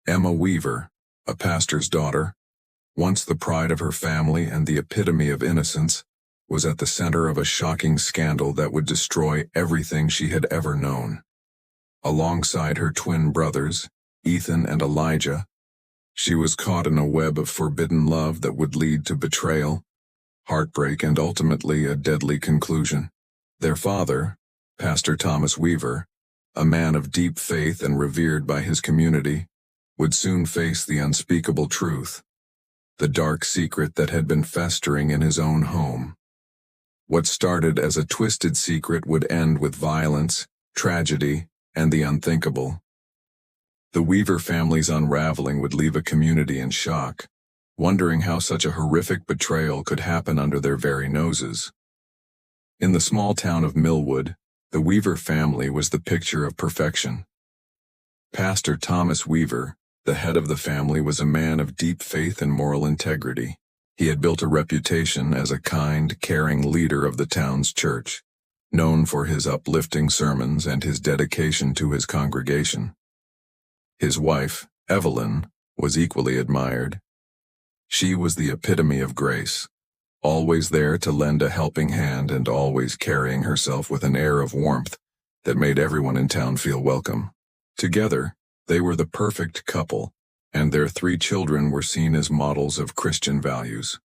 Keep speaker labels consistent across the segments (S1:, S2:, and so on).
S1: Emma Weaver, a pastor's daughter, once the pride of her family and the epitome of innocence, was at the center of a shocking scandal that would destroy everything she had ever known. Alongside her twin brothers, Ethan and Elijah, she was caught in a web of forbidden love that would lead to betrayal, heartbreak, and ultimately a deadly conclusion. Their father, Pastor Thomas Weaver, a man of deep faith and revered by his community, would soon face the unspeakable truth, the dark secret that had been festering in his own home. What started as a twisted secret would end with violence, tragedy, and the unthinkable. The Weaver family's unraveling would leave a community in shock, wondering how such a horrific betrayal could happen under their very noses. In the small town of Millwood, the Weaver family was the picture of perfection. Pastor Thomas Weaver, the head of the family, was a man of deep faith and moral integrity. He had built a reputation as a kind, caring leader of the town's church, known for his uplifting sermons and his dedication to his congregation. His wife, Evelyn, was equally admired. She was the epitome of grace, always there to lend a helping hand and always carrying herself with an air of warmth that made everyone in town feel welcome. Together, they were the perfect couple, and their 3 children were seen as models of Christian values.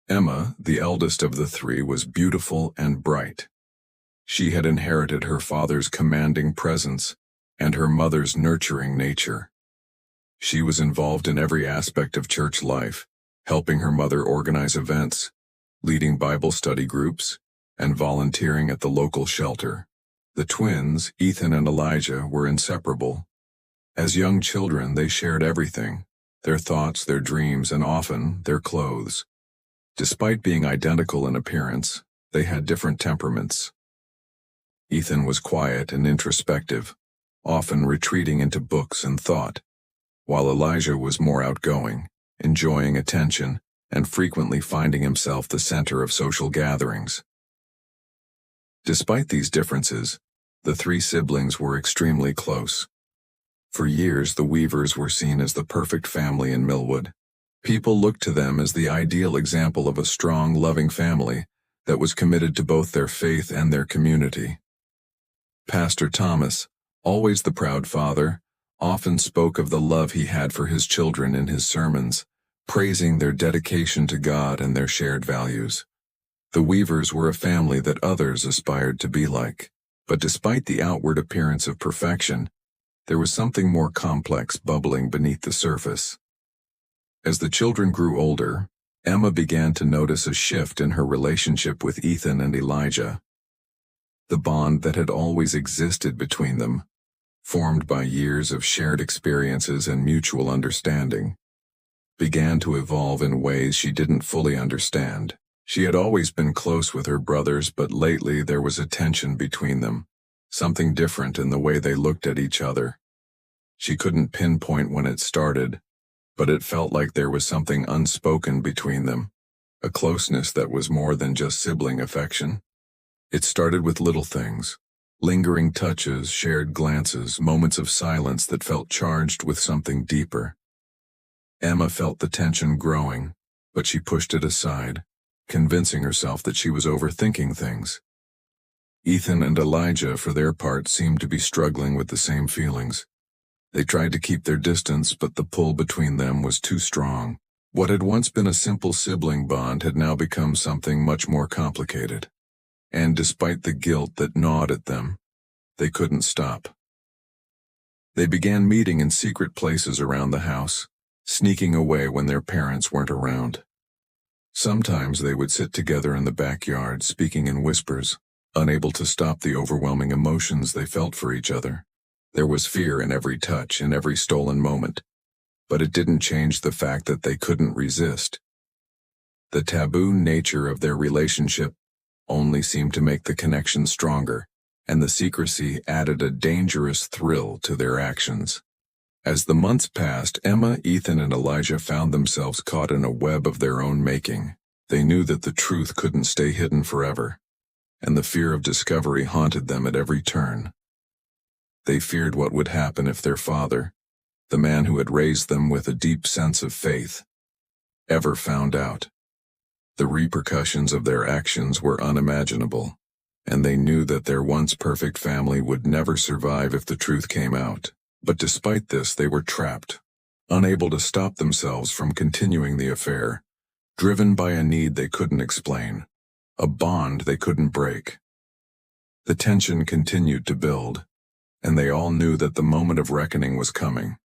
S1: Emma, the eldest of the 3, was beautiful and bright. She had inherited her father's commanding presence and her mother's nurturing nature. She was involved in every aspect of church life, helping her mother organize events, leading Bible study groups, and volunteering at the local shelter. The twins, Ethan and Elijah, were inseparable. As young children, they shared everything, their thoughts, their dreams, and often their clothes. Despite being identical in appearance, they had different temperaments. Ethan was quiet and introspective, often retreating into books and thought, while Elijah was more outgoing, enjoying attention, and frequently finding himself the center of social gatherings. Despite these differences, the 3 siblings were extremely close. For years, the Weavers were seen as the perfect family in Millwood. People looked to them as the ideal example of a strong, loving family that was committed to both their faith and their community. Pastor Thomas, always the proud father, often spoke of the love he had for his children in his sermons, praising their dedication to God and their shared values. The Weavers were a family that others aspired to be like, but despite the outward appearance of perfection, there was something more complex bubbling beneath the surface. As the children grew older, Emma began to notice a shift in her relationship with Ethan and Elijah. The bond that had always existed between them, formed by years of shared experiences and mutual understanding, began to evolve in ways she didn't fully understand. She had always been close with her brothers, but lately there was a tension between them, something different in the way they looked at each other. She couldn't pinpoint when it started, but it felt like there was something unspoken between them, a closeness that was more than just sibling affection. It started with little things, lingering touches, shared glances, moments of silence that felt charged with something deeper. Emma felt the tension growing, but she pushed it aside, convincing herself that she was overthinking things. Ethan and Elijah, for their part, seemed to be struggling with the same feelings. They tried to keep their distance, but the pull between them was too strong. What had once been a simple sibling bond had now become something much more complicated. And despite the guilt that gnawed at them, they couldn't stop. They began meeting in secret places around the house, sneaking away when their parents weren't around. Sometimes they would sit together in the backyard, speaking in whispers, unable to stop the overwhelming emotions they felt for each other. There was fear in every touch, in every stolen moment, but it didn't change the fact that they couldn't resist. The taboo nature of their relationship only seemed to make the connection stronger, and the secrecy added a dangerous thrill to their actions. As the months passed, Emma, Ethan, and Elijah found themselves caught in a web of their own making. They knew that the truth couldn't stay hidden forever, and the fear of discovery haunted them at every turn. They feared what would happen if their father, the man who had raised them with a deep sense of faith, ever found out. The repercussions of their actions were unimaginable, and they knew that their once perfect family would never survive if the truth came out. But despite this, they were trapped, unable to stop themselves from continuing the affair, driven by a need they couldn't explain, a bond they couldn't break. The tension continued to build, and they all knew that the moment of reckoning was coming.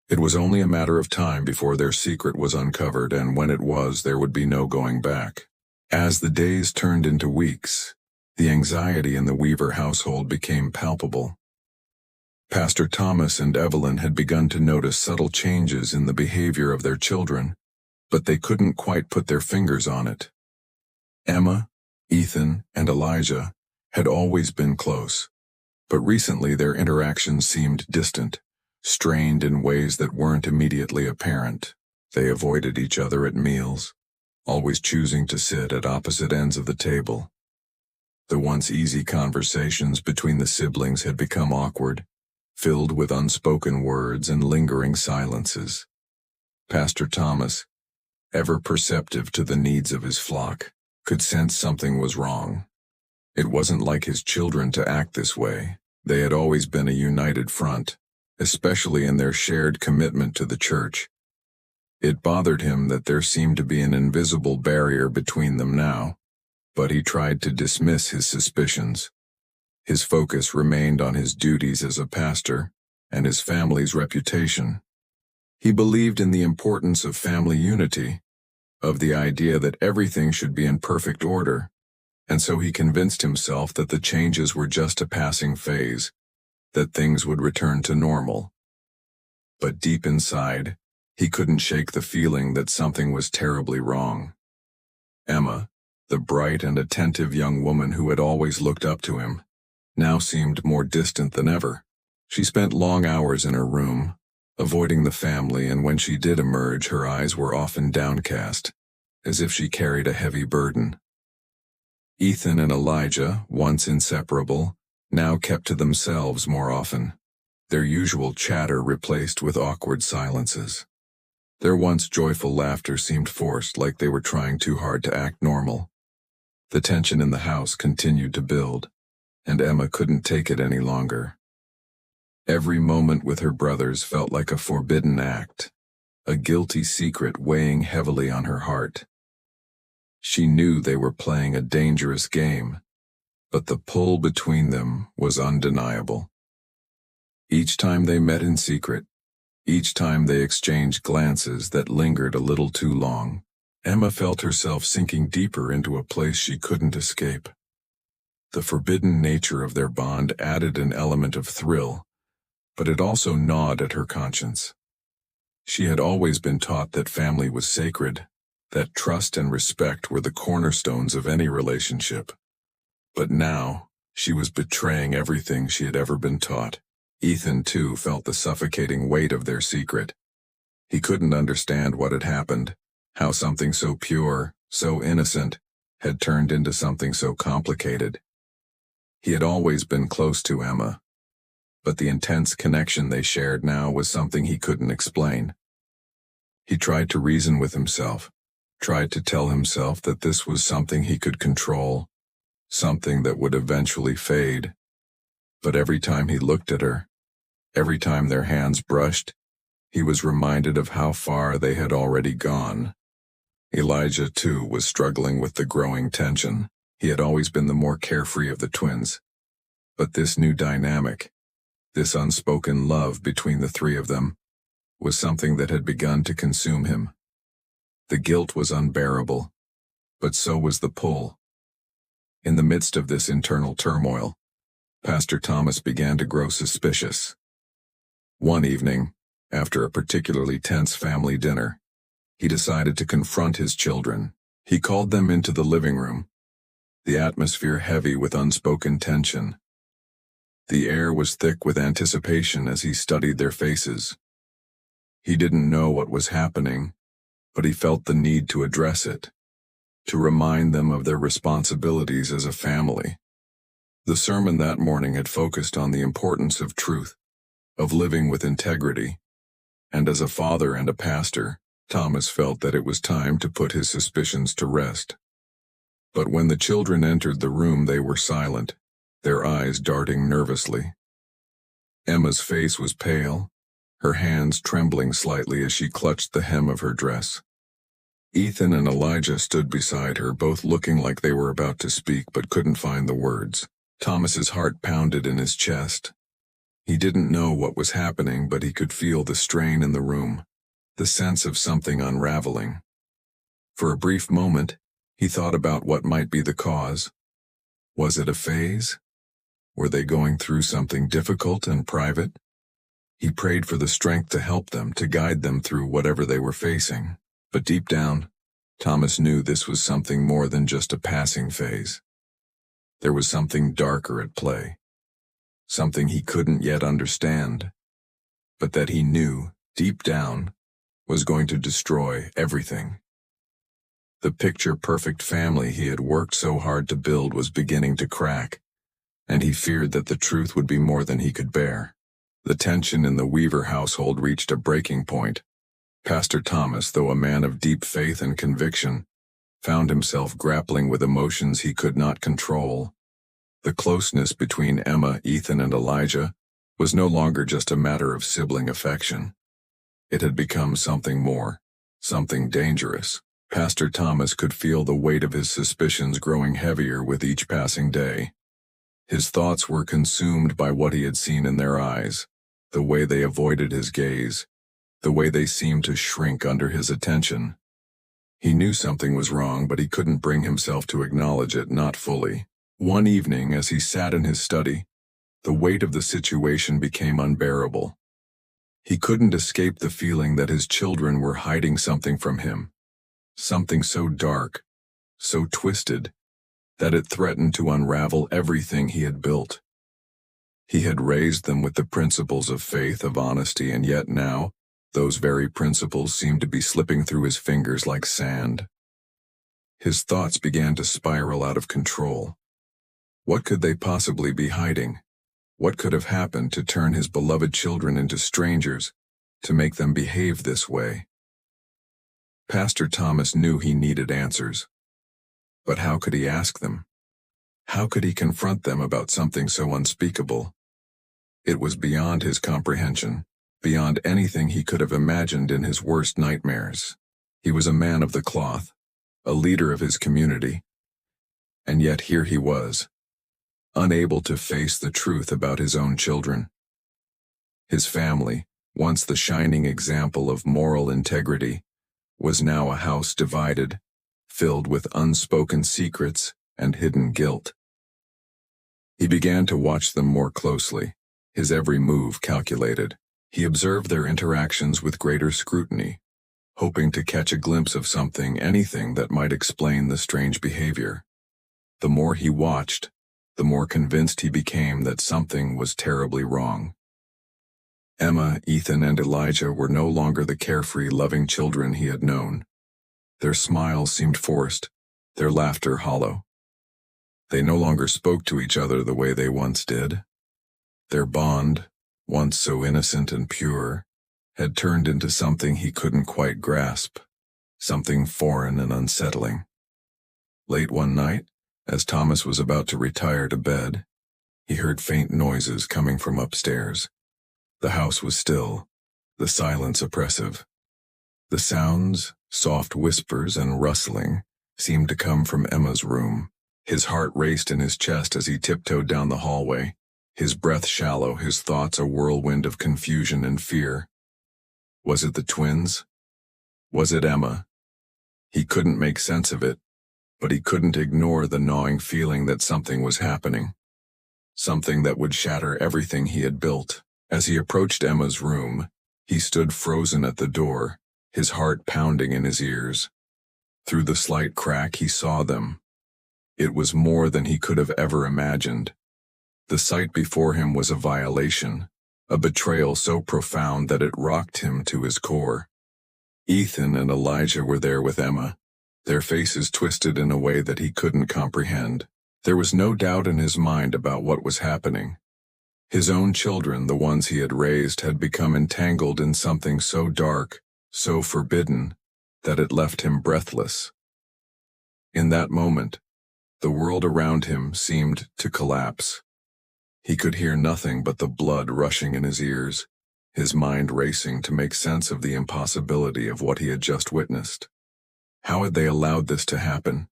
S1: It was only a matter of time before their secret was uncovered, and when it was, there would be no going back. As the days turned into weeks, the anxiety in the Weaver household became palpable. Pastor Thomas and Evelyn had begun to notice subtle changes in the behavior of their children, but they couldn't quite put their fingers on it. Emma, Ethan, and Elijah had always been close, but recently their interactions seemed distant, strained in ways that weren't immediately apparent. They avoided each other at meals, always choosing to sit at opposite ends of the table. The once easy conversations between the siblings had become awkward, filled with unspoken words and lingering silences. Pastor Thomas, ever perceptive to the needs of his flock, could sense something was wrong. It wasn't like his children to act this way. They had always been a united front, especially in their shared commitment to the church. It bothered him that there seemed to be an invisible barrier between them now, but he tried to dismiss his suspicions. His focus remained on his duties as a pastor and his family's reputation. He believed in the importance of family unity, of the idea that everything should be in perfect order, and so he convinced himself that the changes were just a passing phase, that things would return to normal. But deep inside, he couldn't shake the feeling that something was terribly wrong. Emma, the bright and attentive young woman who had always looked up to him, now seemed more distant than ever. She spent long hours in her room, avoiding the family, and when she did emerge, her eyes were often downcast, as if she carried a heavy burden. Ethan and Elijah, once inseparable, now kept to themselves more often, their usual chatter replaced with awkward silences. Their once joyful laughter seemed forced, like they were trying too hard to act normal. The tension in the house continued to build, and Emma couldn't take it any longer. Every moment with her brothers felt like a forbidden act, a guilty secret weighing heavily on her heart. She knew they were playing a dangerous game, but the pull between them was undeniable. Each time they met in secret, each time they exchanged glances that lingered a little too long, Emma felt herself sinking deeper into a place she couldn't escape. The forbidden nature of their bond added an element of thrill, but it also gnawed at her conscience. She had always been taught that family was sacred, that trust and respect were the cornerstones of any relationship. But now, she was betraying everything she had ever been taught. Ethan, too, felt the suffocating weight of their secret. He couldn't understand what had happened, how something so pure, so innocent, had turned into something so complicated. He had always been close to Emma, but the intense connection they shared now was something he couldn't explain. He tried to reason with himself, tried to tell himself that this was something he could control, something that would eventually fade. But every time he looked at her, every time their hands brushed, he was reminded of how far they had already gone. Elijah, too, was struggling with the growing tension. He had always been the more carefree of the twins. But this new dynamic, this unspoken love between the three of them, was something that had begun to consume him. The guilt was unbearable, but so was the pull. In the midst of this internal turmoil, Pastor Thomas began to grow suspicious. One evening, after a particularly tense family dinner, he decided to confront his children. He called them into the living room, the atmosphere heavy with unspoken tension. The air was thick with anticipation as he studied their faces. He didn't know what was happening, but he felt the need to address it, to remind them of their responsibilities as a family. The sermon that morning had focused on the importance of truth, of living with integrity, and as a father and a pastor, Thomas felt that it was time to put his suspicions to rest. But when the children entered the room, they were silent, their eyes darting nervously. Emma's face was pale, her hands trembling slightly as she clutched the hem of her dress. Ethan and Elijah stood beside her, both looking like they were about to speak but couldn't find the words. Thomas's heart pounded in his chest. He didn't know what was happening, but he could feel the strain in the room, the sense of something unraveling. For a brief moment, he thought about what might be the cause. Was it a phase? Were they going through something difficult and private? He prayed for the strength to help them, to guide them through whatever they were facing. But deep down, Thomas knew this was something more than just a passing phase. There was something darker at play. Something he couldn't yet understand, but that he knew, deep down, was going to destroy everything. The picture-perfect family he had worked so hard to build was beginning to crack, and he feared that the truth would be more than he could bear. The tension in the Weaver household reached a breaking point. Pastor Thomas, though a man of deep faith and conviction, found himself grappling with emotions he could not control. The closeness between Emma, Ethan, and Elijah was no longer just a matter of sibling affection. It had become something more, something dangerous. Pastor Thomas could feel the weight of his suspicions growing heavier with each passing day. His thoughts were consumed by what he had seen in their eyes, the way they avoided his gaze, the way they seemed to shrink under his attention. He knew something was wrong, but he couldn't bring himself to acknowledge it, not fully. One evening, as he sat in his study, the weight of the situation became unbearable. He couldn't escape the feeling that his children were hiding something from him, something so dark, so twisted, that it threatened to unravel everything he had built. He had raised them with the principles of faith, of honesty, and yet now, those very principles seemed to be slipping through his fingers like sand. His thoughts began to spiral out of control. What could they possibly be hiding? What could have happened to turn his beloved children into strangers, to make them behave this way? Pastor Thomas knew he needed answers. But how could he ask them? How could he confront them about something so unspeakable? It was beyond his comprehension, beyond anything he could have imagined in his worst nightmares. He was a man of the cloth, a leader of his community. And yet here he was, unable to face the truth about his own children. His family, once the shining example of moral integrity, was now a house divided, filled with unspoken secrets and hidden guilt. He began to watch them more closely, his every move calculated. He observed their interactions with greater scrutiny, hoping to catch a glimpse of something, anything that might explain the strange behavior. The more he watched, the more convinced he became that something was terribly wrong. Emma, Ethan, and Elijah were no longer the carefree, loving children he had known. Their smiles seemed forced, their laughter hollow. They no longer spoke to each other the way they once did. Their bond, once so innocent and pure, had turned into something he couldn't quite grasp, something foreign and unsettling. Late one night, as Thomas was about to retire to bed, he heard faint noises coming from upstairs. The house was still, the silence oppressive. The sounds, soft whispers and rustling, seemed to come from Emma's room. His heart raced in his chest as he tiptoed down the hallway, his breath shallow, his thoughts a whirlwind of confusion and fear. Was it the twins? Was it Emma? He couldn't make sense of it, but he couldn't ignore the gnawing feeling that something was happening. Something that would shatter everything he had built. As he approached Emma's room, he stood frozen at the door, his heart pounding in his ears. Through the slight crack he saw them. It was more than he could have ever imagined. The sight before him was a violation, a betrayal so profound that it rocked him to his core. Ethan and Elijah were there with Emma, their faces twisted in a way that he couldn't comprehend. There was no doubt in his mind about what was happening. His own children, the ones he had raised, had become entangled in something so dark, so forbidden, that it left him breathless. In that moment, the world around him seemed to collapse. He could hear nothing but the blood rushing in his ears, his mind racing to make sense of the impossibility of what he had just witnessed. How had they allowed this to happen?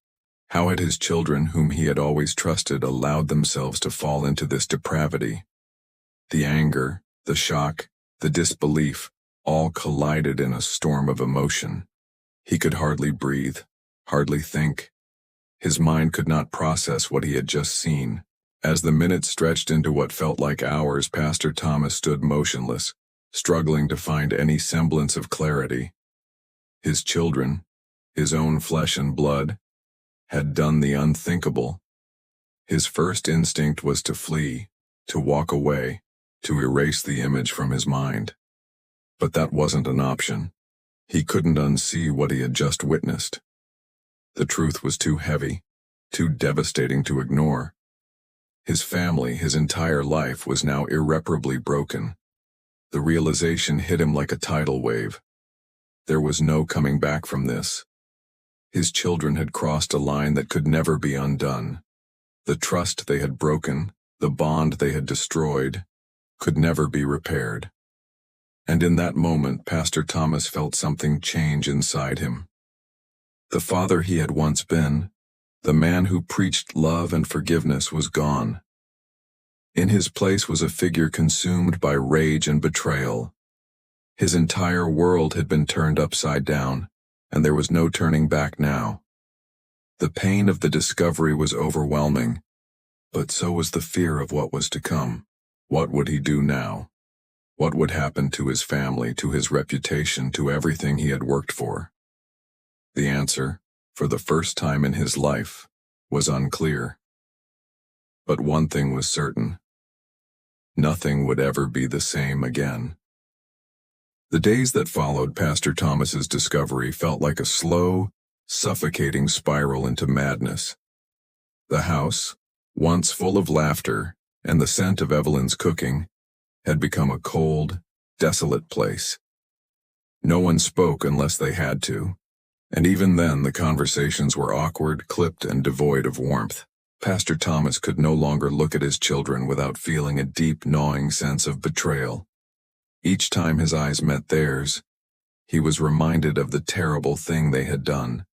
S1: How had his children, whom he had always trusted, allowed themselves to fall into this depravity? The anger, the shock, the disbelief, all collided in a storm of emotion. He could hardly breathe, hardly think. His mind could not process what he had just seen. As the minutes stretched into what felt like hours, Pastor Thomas stood motionless, struggling to find any semblance of clarity. His children, his own flesh and blood, had done the unthinkable. His first instinct was to flee, to walk away, to erase the image from his mind. But that wasn't an option. He couldn't unsee what he had just witnessed. The truth was too heavy, too devastating to ignore. His family, his entire life, was now irreparably broken. The realization hit him like a tidal wave. There was no coming back from this. His children had crossed a line that could never be undone. The trust they had broken, the bond they had destroyed, could never be repaired. And in that moment, Pastor Thomas felt something change inside him. The father he had once been, the man who preached love and forgiveness, was gone. In his place was a figure consumed by rage and betrayal. His entire world had been turned upside down, and there was no turning back now. The pain of the discovery was overwhelming, but so was the fear of what was to come. What would he do now? What would happen to his family, to his reputation, to everything he had worked for? The answer, for the first time in his life, was unclear. But one thing was certain. Nothing would ever be the same again. The days that followed Pastor Thomas's discovery felt like a slow, suffocating spiral into madness. The house, once full of laughter and the scent of Evelyn's cooking, had become a cold, desolate place. No one spoke unless they had to, and even then the conversations were awkward, clipped, and devoid of warmth. Pastor Thomas could no longer look at his children without feeling a deep, gnawing sense of betrayal. Each time his eyes met theirs, he was reminded of the terrible thing they had done,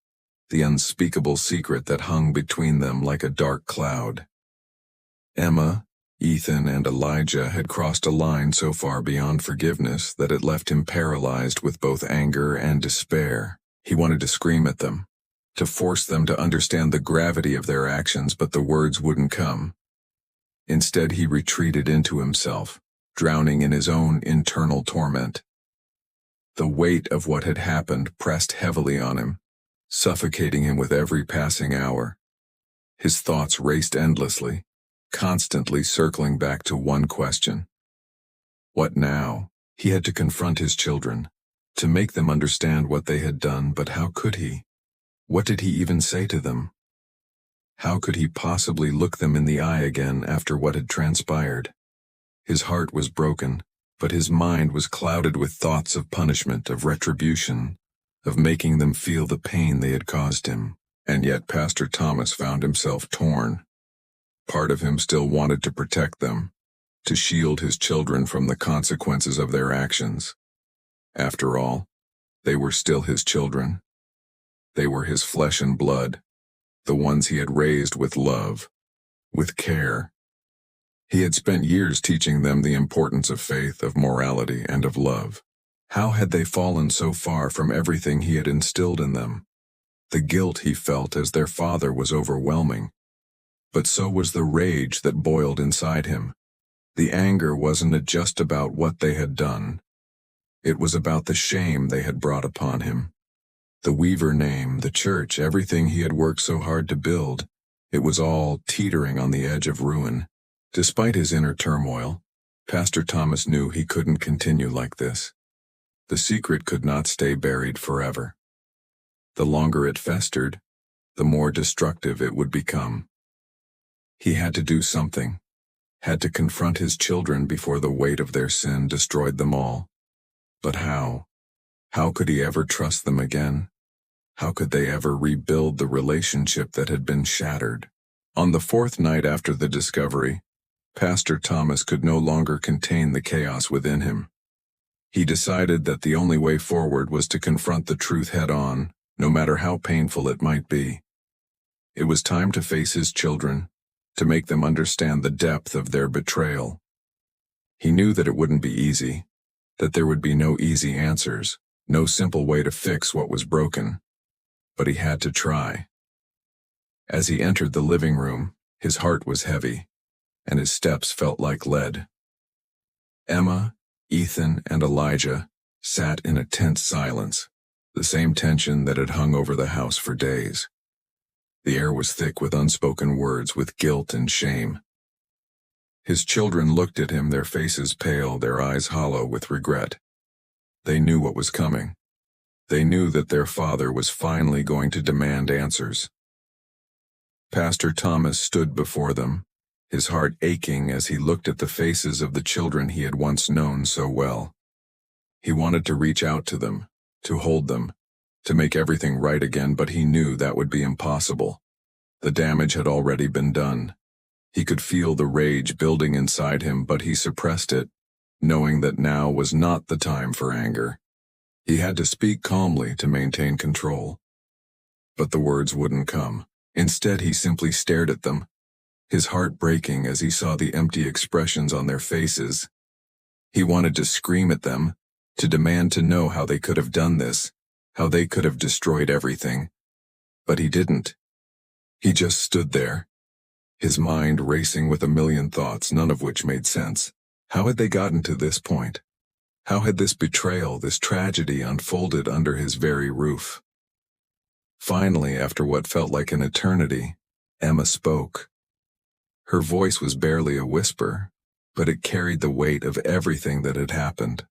S1: the unspeakable secret that hung between them like a dark cloud. Emma, Ethan, and Elijah had crossed a line so far beyond forgiveness that it left him paralyzed with both anger and despair. He wanted to scream at them, to force them to understand the gravity of their actions, but the words wouldn't come. Instead, he retreated into himself, drowning in his own internal torment. The weight of what had happened pressed heavily on him, suffocating him with every passing hour. His thoughts raced endlessly, constantly circling back to one question. What now? He had to confront his children, to make them understand what they had done, but how could he? What did he even say to them? How could he possibly look them in the eye again after what had transpired? His heart was broken, but his mind was clouded with thoughts of punishment, of retribution, of making them feel the pain they had caused him. And yet Pastor Thomas found himself torn. Part of him still wanted to protect them, to shield his children from the consequences of their actions. After all, they were still his children. They were his flesh and blood, the ones he had raised with love, with care. He had spent years teaching them the importance of faith, of morality, and of love. How had they fallen so far from everything he had instilled in them? The guilt he felt as their father was overwhelming, but so was the rage that boiled inside him. The anger wasn't just about what they had done. It was about the shame they had brought upon him. The Weaver name, the church, everything he had worked so hard to build, it was all teetering on the edge of ruin. Despite his inner turmoil, Pastor Thomas knew he couldn't continue like this. The secret could not stay buried forever. The longer it festered, the more destructive it would become. He had to do something. had to confront his children before the weight of their sin destroyed them all. But how? How could he ever trust them again? How could they ever rebuild the relationship that had been shattered? On the fourth night after the discovery, Pastor Thomas could no longer contain the chaos within him. He decided that the only way forward was to confront the truth head-on, no matter how painful it might be. It was time to face his children, to make them understand the depth of their betrayal. He knew that it wouldn't be easy, that there would be no easy answers, no simple way to fix what was broken. But he had to try. As he entered the living room, his heart was heavy, and his steps felt like lead. Emma, Ethan, and Elijah sat in a tense silence, the same tension that had hung over the house for days. The air was thick with unspoken words, with guilt and shame. His children looked at him, their faces pale, their eyes hollow with regret. They knew what was coming. They knew that their father was finally going to demand answers. Pastor Thomas stood before them, his heart aching as he looked at the faces of the children he had once known so well. He wanted to reach out to them, to hold them, to make everything right again, but he knew that would be impossible. The damage had already been done. He could feel the rage building inside him, but he suppressed it, knowing that now was not the time for anger. He had to speak calmly to maintain control. But the words wouldn't come. Instead, he simply stared at them, his heart breaking as he saw the empty expressions on their faces. He wanted to scream at them, to demand to know how they could have done this, how they could have destroyed everything. But he didn't. He just stood there, his mind racing with a million thoughts, none of which made sense. How had they gotten to this point? How had this betrayal, this tragedy unfolded under his very roof? Finally, after what felt like an eternity, Emma spoke. Her voice was barely a whisper, but it carried the weight of everything that had happened.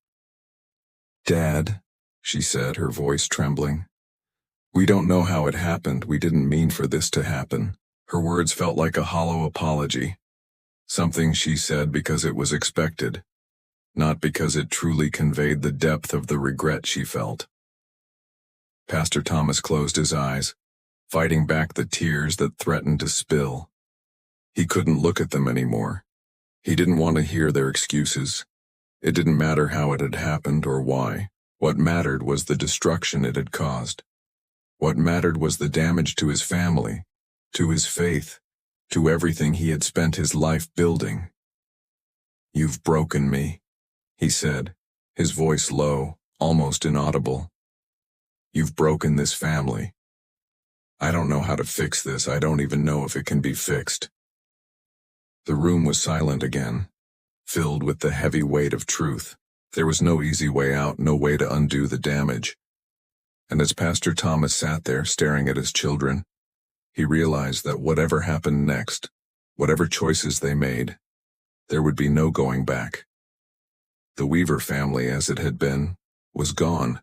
S1: "Dad," she said, her voice trembling. "We don't know how it happened. We didn't mean for this to happen." Her words felt like a hollow apology, something she said because it was expected, not because it truly conveyed the depth of the regret she felt. Pastor Thomas closed his eyes, fighting back the tears that threatened to spill. He couldn't look at them anymore. He didn't want to hear their excuses. It didn't matter how it had happened or why. What mattered was the destruction it had caused. What mattered was the damage to his family, to his faith, to everything he had spent his life building. "You've broken me," he said, his voice low, almost inaudible. "You've broken this family. I don't know how to fix this. I don't even know if it can be fixed." The room was silent again, filled with the heavy weight of truth. There was no easy way out, no way to undo the damage. And as Pastor Thomas sat there staring at his children, he realized that whatever happened next, whatever choices they made, there would be no going back. The Weaver family, as it had been, was gone.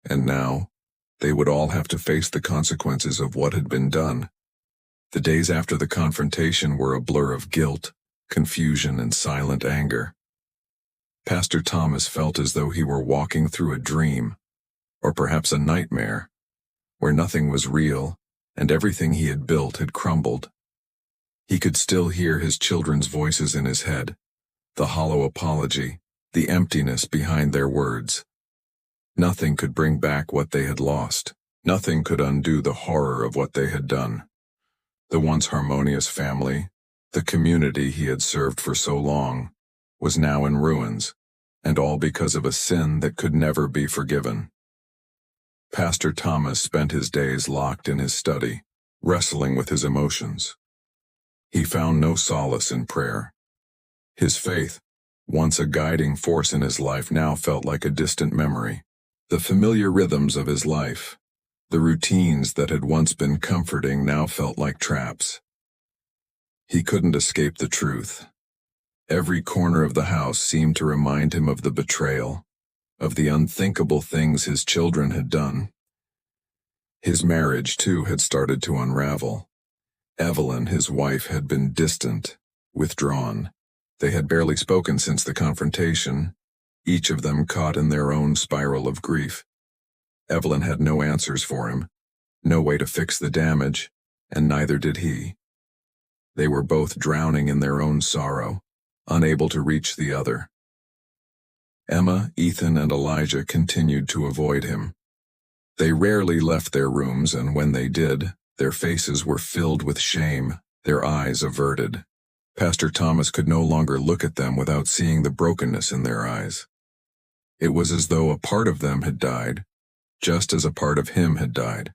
S1: And now, they would all have to face the consequences of what had been done. The days after the confrontation were a blur of guilt, confusion, and silent anger. Pastor Thomas felt as though he were walking through a dream, or perhaps a nightmare, where nothing was real, and everything he had built had crumbled. He could still hear his children's voices in his head, the hollow apology, the emptiness behind their words. Nothing could bring back what they had lost. Nothing could undo the horror of what they had done. The once harmonious family, the community he had served for so long, was now in ruins, and all because of a sin that could never be forgiven. Pastor Thomas spent his days locked in his study, wrestling with his emotions. He found no solace in prayer. His faith, once a guiding force in his life, now felt like a distant memory. The familiar rhythms of his life, the routines that had once been comforting, now felt like traps. He couldn't escape the truth. Every corner of the house seemed to remind him of the betrayal, of the unthinkable things his children had done. His marriage, too, had started to unravel. Evelyn, his wife, had been distant, withdrawn. They had barely spoken since the confrontation, each of them caught in their own spiral of grief. Evelyn had no answers for him, no way to fix the damage, and neither did he. They were both drowning in their own sorrow, unable to reach the other. Emma, Ethan, and Elijah continued to avoid him. They rarely left their rooms, and when they did, their faces were filled with shame, their eyes averted. Pastor Thomas could no longer look at them without seeing the brokenness in their eyes. It was as though a part of them had died, just as a part of him had died.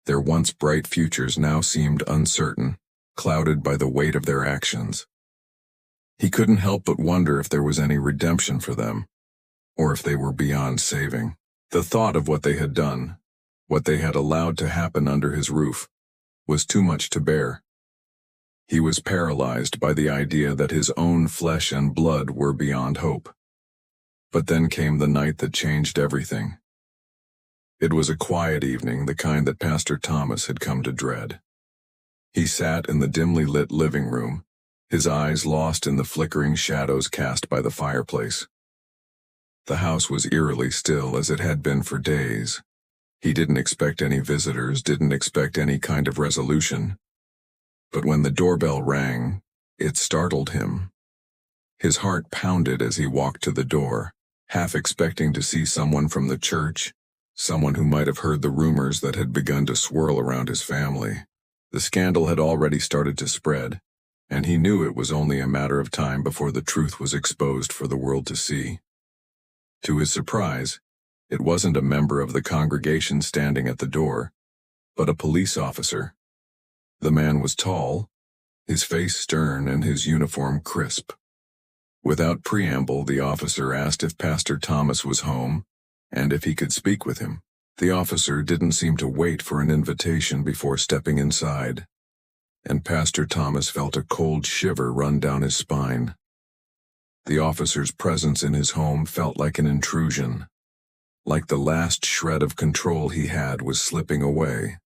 S1: Their once bright futures now seemed uncertain, clouded by the weight of their actions. He couldn't help but wonder if there was any redemption for them, or if they were beyond saving. The thought of what they had done, what they had allowed to happen under his roof, was too much to bear. He was paralyzed by the idea that his own flesh and blood were beyond hope. But then came the night that changed everything. It was a quiet evening, the kind that Pastor Thomas had come to dread. He sat in the dimly lit living room, his eyes lost in the flickering shadows cast by the fireplace. The house was eerily still, as it had been for days. He didn't expect any visitors, didn't expect any kind of resolution. But when the doorbell rang, it startled him. His heart pounded as he walked to the door, half expecting to see someone from the church, someone who might have heard the rumors that had begun to swirl around his family. The scandal had already started to spread, and he knew it was only a matter of time before the truth was exposed for the world to see. To his surprise, it wasn't a member of the congregation standing at the door, but a police officer. The man was tall, his face stern and his uniform crisp. Without preamble, the officer asked if Pastor Thomas was home, and if he could speak with him. The officer didn't seem to wait for an invitation before stepping inside, and Pastor Thomas felt a cold shiver run down his spine. The officer's presence in his home felt like an intrusion, like the last shred of control he had was slipping away.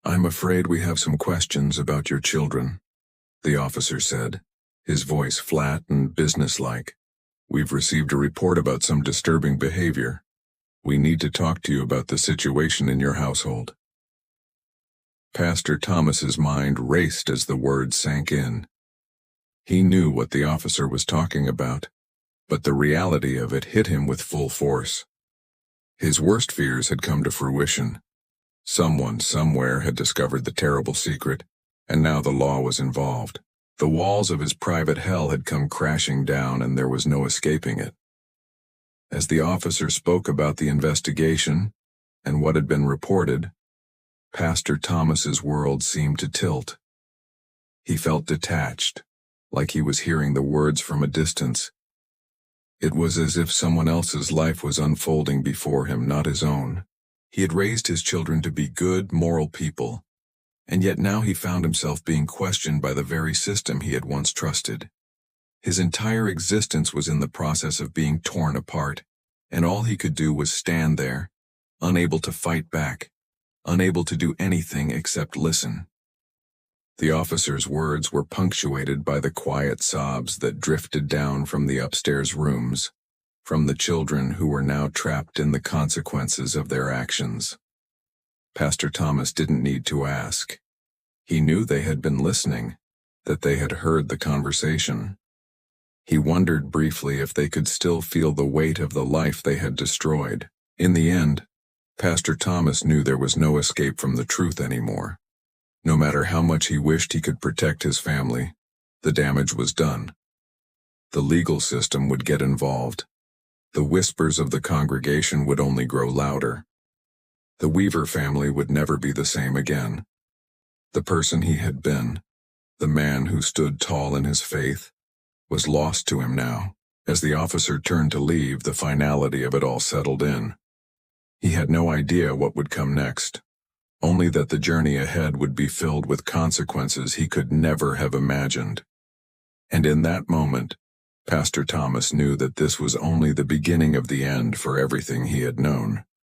S1: "I'm afraid we have some questions about your children," the officer said, his voice flat and businesslike. "We've received a report about some disturbing behavior. We need to talk to you about the situation in your household." Pastor Thomas's mind raced as the words sank in. He knew what the officer was talking about, but the reality of it hit him with full force. His worst fears had come to fruition. Someone, somewhere, had discovered the terrible secret, and now the law was involved. The walls of his private hell had come crashing down, and there was no escaping it. As the officer spoke about the investigation and what had been reported, Pastor Thomas's world seemed to tilt. He felt detached, like he was hearing the words from a distance. It was as if someone else's life was unfolding before him, not his own. He had raised his children to be good, moral people, and yet now he found himself being questioned by the very system he had once trusted. His entire existence was in the process of being torn apart, and all he could do was stand there, unable to fight back, unable to do anything except listen. The officer's words were punctuated by the quiet sobs that drifted down from the upstairs rooms, from the children who were now trapped in the consequences of their actions. Pastor Thomas didn't need to ask. He knew they had been listening, that they had heard the conversation. He wondered briefly if they could still feel the weight of the life they had destroyed. In the end, Pastor Thomas knew there was no escape from the truth anymore. No matter how much he wished he could protect his family, the damage was done. The legal system would get involved. The whispers of the congregation would only grow louder. The Weaver family would never be the same again. The person he had been, the man who stood tall in his faith, was lost to him now. As the officer turned to leave, the finality of it all settled in. He had no idea what would come next, only that the journey ahead would be filled with consequences he could never have imagined. And in that moment, Pastor Thomas knew that this was only the beginning of the end for everything he had known.